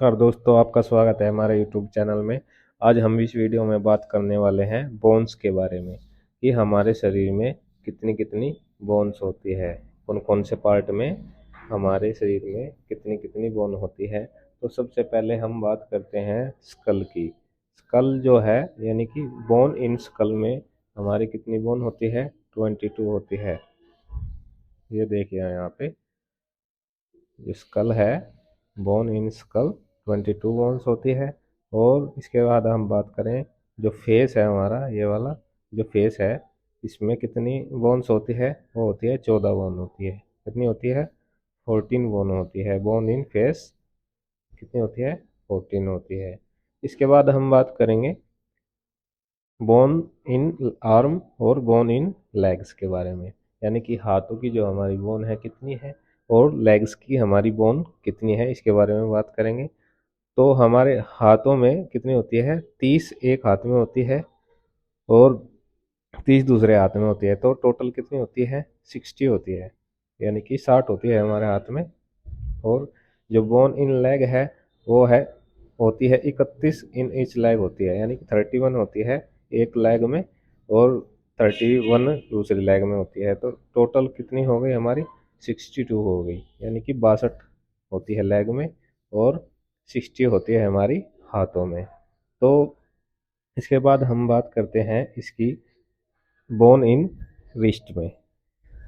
नमस्कार दोस्तों, आपका स्वागत है हमारे यूट्यूब चैनल में। आज हम इस वीडियो में बात करने वाले हैं बोन्स के बारे में कि हमारे शरीर में कितनी कितनी बोन्स होती है, कौन कौन से पार्ट में हमारे शरीर में कितनी कितनी बोन होती है। तो सबसे पहले हम बात करते हैं स्कल की। स्कल जो है यानी कि बोन इन स्कल में हमारी कितनी बोन होती है? 22 होती है। ये देखिए यहाँ पे जो स्कल है, बोन इन स्कल 22 बोन्स होती है। और इसके बाद हम बात करें जो फेस है हमारा, ये वाला जो फेस है, इसमें कितनी बोन्स होती है? वो होती है 14 बोन होती है। कितनी होती है? 14 बोन होती है। बोन इन फेस कितनी होती है? 14 होती है। इसके बाद हम बात करेंगे बोन इन आर्म और बोन इन लेग्स के बारे में, यानी कि हाथों की जो हमारी बोन है कितनी है और लेग्स की हमारी बोन कितनी है, इसके बारे में बात करेंगे। तो हमारे हाथों में कितनी होती है? 30 एक हाथ में होती है और 30 दूसरे हाथ में होती है, तो टोटल कितनी होती है? 60 होती है, यानी कि 60 होती है हमारे हाथ में। और जो बोन इन लेग है वो है होती है 31 इन ईच लेग होती है, यानी कि 31 होती है एक लेग में और 31 दूसरी लेग में होती है। तो टोटल कितनी हो गई हमारी? 62 हो गई, यानी कि 62 होती है लेग में और 60 होती है हमारी हाथों में। तो इसके बाद हम बात करते हैं इसकी बोन इन रिस्ट में।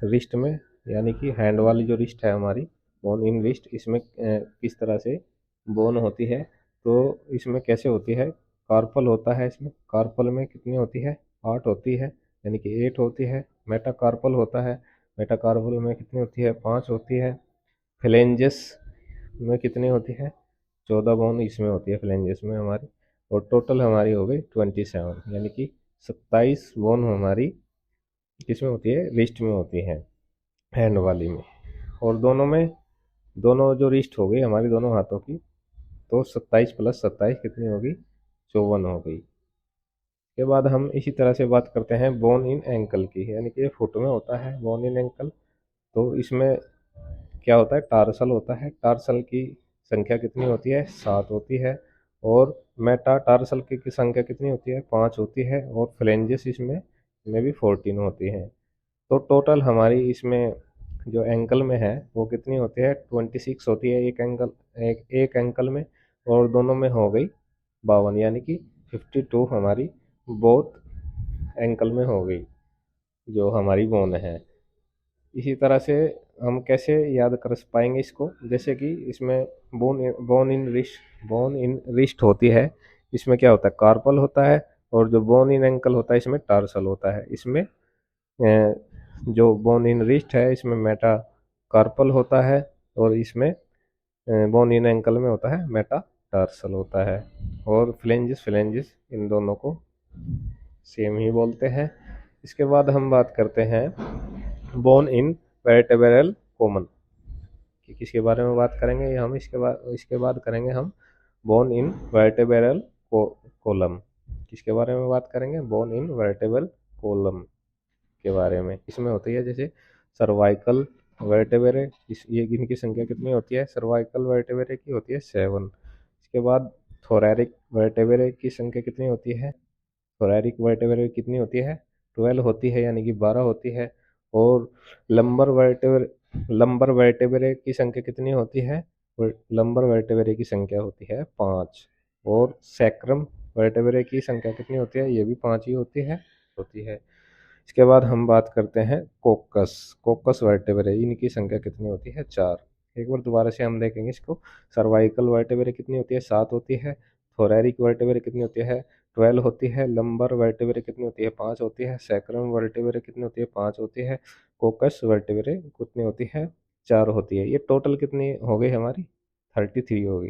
रिस्ट में यानी कि हैंड वाली जो रिस्ट है हमारी, बोन इन रिस्ट, इसमें किस तरह से बोन होती है? तो इसमें कैसे होती है? कार्पल होता है इसमें। कार्पल में कितनी होती है? 8 होती है, यानी कि 8 होती है। मेटाकार्पल होता है, मेटाकार्पल में कितनी होती है? 5 होती है। फ्लेंजेस में कितनी होती है? 14 बोन इसमें होती है फ्लेंजेस में हमारी। और टोटल हमारी हो गई 27, यानी कि 27 बोन हमारी किसमें होती है? रिस्ट में होती है, हैंड वाली में। और दोनों जो रिस्ट हो गई हमारी दोनों हाथों की, तो 27 प्लस 27 कितनी होगी? 54 हो गई। के बाद हम इसी तरह से बात करते हैं बोन इन एंकल की, यानी कि फुट में होता है बोन इन एंकल। तो इसमें क्या होता है? टार्सल होता है। टार्सल की संख्या कितनी होती है? 7 होती है। और मेटा टार्सल की संख्या कितनी होती है? 5 होती है। और फ्लेंजेस इसमें भी 14 होती हैं। तो टोटल हमारी इसमें जो एंकल में है वो कितनी होती है? 26 होती है एक एंकल में। और दोनों में हो गई 52, यानी कि 52 हमारी बोथ एंकल में हो गई जो हमारी बोन है। इसी तरह से हम कैसे याद कर पाएंगे इसको? जैसे कि इसमें बोन इन रिस्ट होती है, इसमें क्या होता है? कार्पल होता है। और जो बोन इन एंकल होता है इसमें टार्सल होता है। इसमें जो बोन इन रिस्ट है इसमें मेटा कार्पल होता है और इसमें बोन इन एंकल में होता है मेटा टार्सल होता है। और फ्लेंजिस फ्लेंजिस इन दोनों को सेम ही बोलते हैं। इसके बाद हम बात करते हैं बोन इन वर्टेब्रल कॉमन कि किसके बारे में बात करेंगे? ये हम इसके बाद करेंगे हम बोन इन वर्टेब्रल कोलम। किसके बारे में बात करेंगे? बोन इन वर्टेब्रल कोलम के बारे में। इसमें होती है जैसे सर्वाइकल वर्टेब्रे, इस ये इनकी संख्या कितनी होती है? सर्वाइकल वर्टेब्रे की होती है 7। इसके बाद थोरैरिक वर्टेब्रे की संख्या कितनी होती है? थोरैरिक वर्टेब्रे कितनी होती है? 12 होती है, यानी कि 12 होती है। और लंबर वर्टेब्रे की संख्या कितनी होती है? लंबर वर्टेब्रे की संख्या होती है 5। और सैक्रम वर्टेब्रे की संख्या कितनी होती है? ये भी 5 ही होती है। इसके बाद हम बात करते हैं कोकस। कोकस वर्टेब्रे, इनकी संख्या कितनी होती है? 4। एक बार दोबारा से हम देखेंगे इसको। सर्वाइकल वर्टेब्रे कितनी होती है? 7 होती है। थोरैरिक वर्टेब्रे कितनी होती है? 12 होती है। लंबर वर्टेब्रे कितनी होती है? 5 होती है। सैक्रम वर्टेब्रे कितनी होती है? 5 होती है। कोकस वर्टेब्रे कितनी होती है? 4 होती है। ये टोटल कितनी हो गई हमारी? 33 हो गई।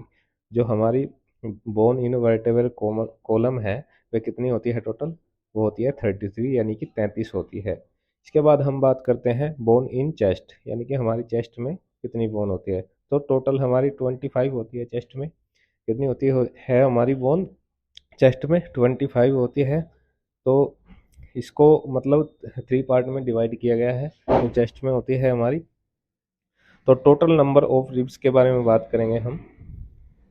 जो हमारी बोन इन वर्टेब्रल कॉलम है वह कितनी होती है टोटल? वो होती है 33, यानी कि 33 होती है। इसके बाद हम बात करते हैं बोन इन चेस्ट, यानी कि हमारी चेस्ट में कितनी बोन होती है? तो टोटल हमारी 25 होती है चेस्ट में। कितनी है हमारी बोन चेस्ट में? 25 होती है। तो इसको मतलब 3 पार्ट में डिवाइड किया गया है। तो चेस्ट में होती है हमारी। तो टोटल नंबर ऑफ रिब्स के बारे में बात करेंगे हम।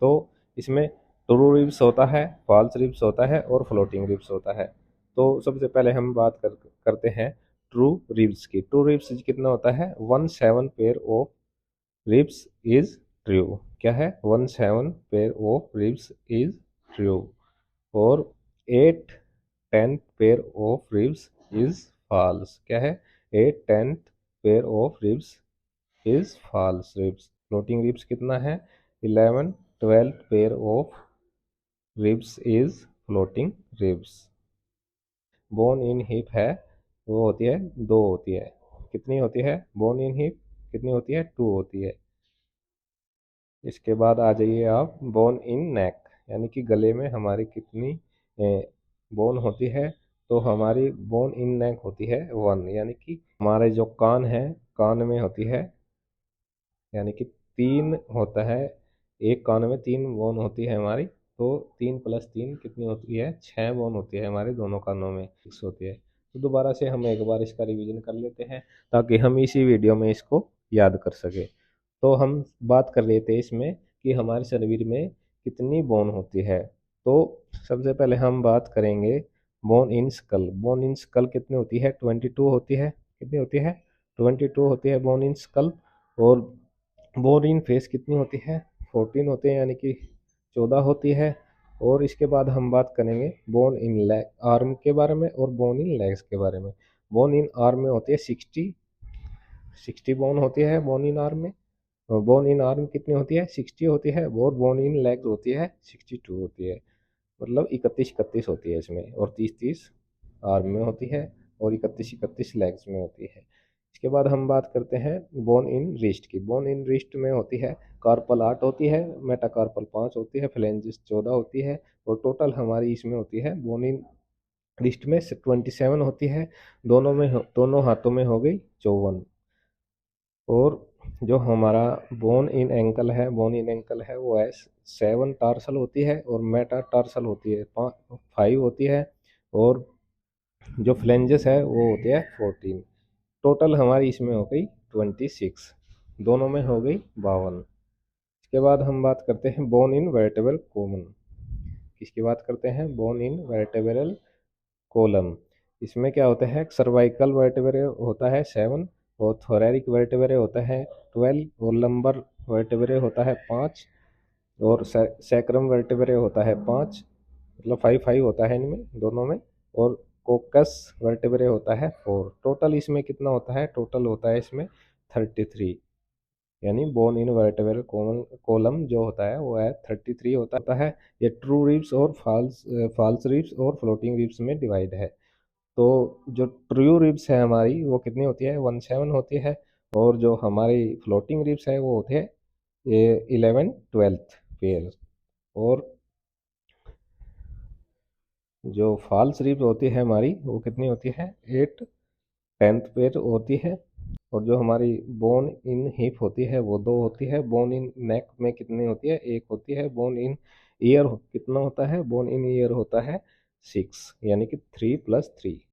तो इसमें ट्रू रिब्स होता है, फॉल्स रिब्स होता है और फ्लोटिंग रिब्स होता है। तो सबसे पहले हम बात करते हैं ट्रू रिब्स की। ट्रू रिब्स कितना होता है? 17 pair of ribs is true. क्या है? 17 pair of ribs is true. और 8/10 pair of ribs is false. क्या है? 8/10 pair of ribs is false ribs. Floating ribs कितना है? 11/12 pair of ribs is floating ribs. Bone in hip है वो होती है 2 होती है। कितनी होती है बोन इन हिप? कितनी होती है? 2 होती है। इसके बाद आ जाइए आप बोन इन नेक, यानी कि गले में हमारी कितनी बोन होती है? तो हमारी बोन इन नेक होती है 1, यानी कि हमारे जो कान है, कान में होती है, यानी कि 3 होता है। एक कान में 3 बोन होती है हमारी, तो 3 + 3 कितनी होती है? 6 बोन होती है हमारे दोनों कानों में, 6 होती है। तो दोबारा से हम एक बार इसका रिवीजन कर लेते हैं ताकि हम इसी वीडियो में इसको याद कर सके। तो हम बात कर रहे थे इसमें कि हमारे शरीर में कितनी बोन होती है। तो सबसे पहले हम बात करेंगे बोन इन स्कल। बोन इन स्कल कितनी होती है? 22 होती है। कितनी होती है? 22 होती है बोन इन स्कल। और बोन इन फेस कितनी होती है? 14 होते हैं, यानी कि 14 होती है। और इसके बाद हम बात करेंगे बोन इन लेग आर्म के बारे में और बोन इन लेग्स के बारे में। बोन इन आर्म में होती है 60 बोन होती है बोन इन आर्म में। बोन इन आर्म कितनी होती है? 60 होती है। और बोन इन लेग्स होती है 62 होती है। मतलब 31 होती है इसमें, और 30 आर्म में होती है, और 31 लेग्स में होती है। इसके बाद हम बात करते हैं बोन इन रिस्ट की। बोन इन रिस्ट में होती है कार्पल 8 होती है, मेटाकार्पल 5 होती है, फ्लेंजिस 14 होती है। और टोटल हमारी इसमें होती है बोन इन रिस्ट में 27 होती है। दोनों हाथों में हो गई 54। और जो हमारा बोन इन एंकल है, बोन इन एंकल है वो है 7 टार्सल होती है, और मेटा टार्सल होती है 5 होती है। और जो फ्लेंजेस है वो होती है 14। टोटल हमारी इसमें हो गई 26, दोनों में हो गई 52। इसके बाद हम बात करते हैं बोन इन वर्टेब्रल कॉलम। किसकी बात करते हैं? बोन इन वर्टेब्रल कॉलम। इसमें क्या होता है? सर्वाइकल वर्टेब्रे होता है 7, और थोरैरिक वर्टेब्रे होता है 12, और लंबर वर्टेब्रे होता है 5, और सैक्रम वर्टेब्रे होता है 5। मतलब 5 होता है इनमें दोनों में। और कोकस वर्टेब्रे होता है 4। टोटल इसमें कितना होता है? टोटल होता है इसमें 33। यानी बोन इन वर्टेब्रल कॉलम जो होता है वो है 33 होता है। ये ट्रू रिब्स और फॉल्स रिब्स और फ्लोटिंग रिब्स में डिवाइड है। तो जो ट्रू रिब्स है हमारी वो कितनी होती है? 17 होती है। और जो हमारी फ्लोटिंग रिब्स है वो होती है ये 11/12 पेयर। और जो फॉल्स रिब्स होती है हमारी वो कितनी होती है? 8/10 पेयर होती है। और जो हमारी बोन इन हिप होती है वो 2 होती है। बोन इन नेक में कितनी होती है? 1 होती है। बोन इन ईयर कितना होता है? बोन इन ईयर होता है 6, यानी कि 3 + 3।